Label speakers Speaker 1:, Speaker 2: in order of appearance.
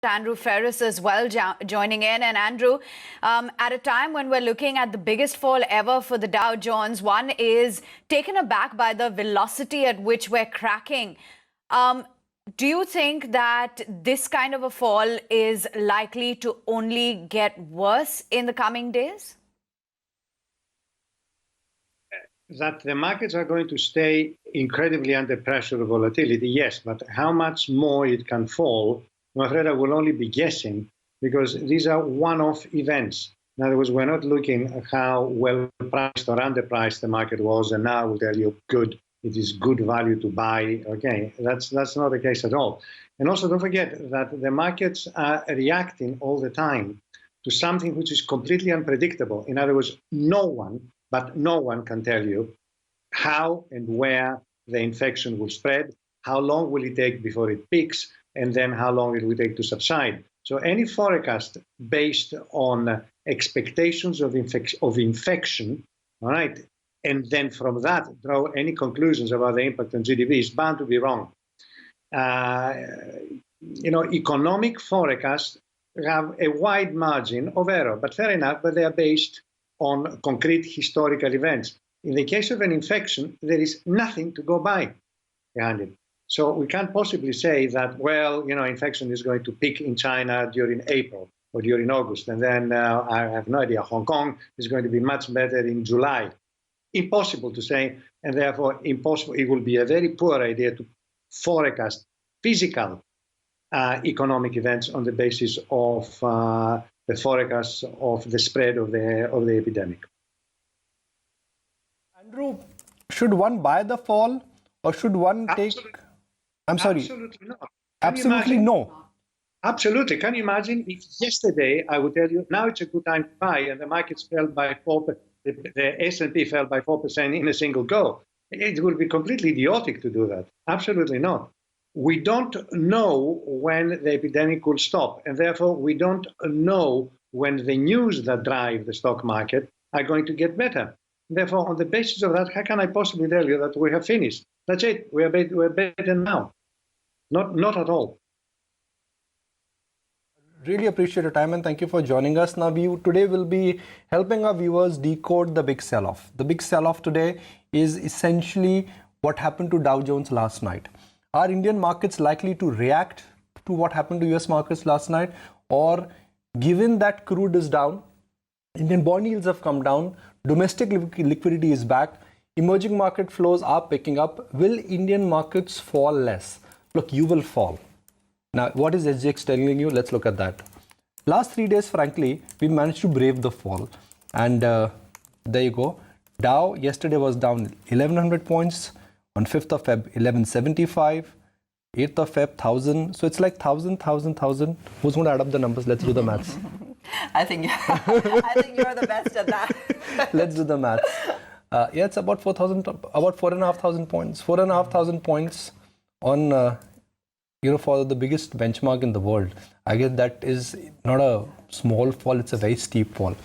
Speaker 1: Andrew Freris as well joining in. And Andrew, at a time when we're looking at the biggest fall ever for the Dow Jones, one is taken aback by the velocity at which we're cracking. Do you think that this kind of a fall is likely to only get worse in the coming days?
Speaker 2: That the markets are going to stay incredibly under pressure of volatility, yes, but how much more it can fall, I'm afraid I will only be guessing, because these are one-off events. In other words, we're not looking at how well priced or underpriced the market was, and now we'll tell you, good, it is good value to buy. Okay, that's not the case at all. And also, don't forget that the markets are reacting all the time to something which is completely unpredictable. In other words, no one can tell you how and where the infection will spread, how long will it take before it peaks, and then how long it will take to subside. So any forecast based on expectations of infection, all right, and then from that draw any conclusions about the impact on GDP is bound to be wrong. Economic forecasts have a wide margin of error, but fair enough, but they are based on concrete historical events. In the case of an infection, there is nothing to go by behind it. So we can't possibly say that, well, infection is going to peak in China during April or during August, and then I have no idea, Hong Kong is going to be much better in July. Impossible to say, and therefore impossible. It will be a very poor idea to forecast physical economic events on the basis of the forecasts of the spread of the epidemic.
Speaker 3: Andrew, should one buy the fall, or should one take? I'm sorry.
Speaker 2: Absolutely not.
Speaker 3: Absolutely no.
Speaker 2: Absolutely. Can you imagine if yesterday I would tell you now it's a good time to buy, and the markets fell by 4%, the S&P fell by 4% in a single go? It would be completely idiotic to do that. Absolutely not. We don't know when the epidemic will stop, and therefore we don't know when the news that drive the stock market are going to get better. Therefore, on the basis of that, how can I possibly tell you that we have finished? That's it. We're better now. Not at all.
Speaker 3: Really appreciate your time, and thank you for joining us. Now, today will be helping our viewers decode the big sell-off. The big sell-off today is essentially what happened to Dow Jones last night. Are Indian markets likely to react to what happened to US markets last night? Or given that crude is down, Indian bond yields have come down, domestic liquidity is back, emerging market flows are picking up, will Indian markets fall less? Look, you will fall. Now, what is SGX telling you? Let's look at that. Last 3 days, frankly, we managed to brave the fall. And there you go. Dow yesterday was down 1100 points. On 5th of Feb, 1175. 8th of Feb, 1000. So it's like 1000. Who's going to add up the numbers? Let's do the maths.
Speaker 1: I think you're the best at that.
Speaker 3: Let's do the maths. Yeah, it's about 4,000, about 4,500 points. 4,500 points on, for the biggest benchmark in the world. I guess that is not a small fall, it's a very steep fall.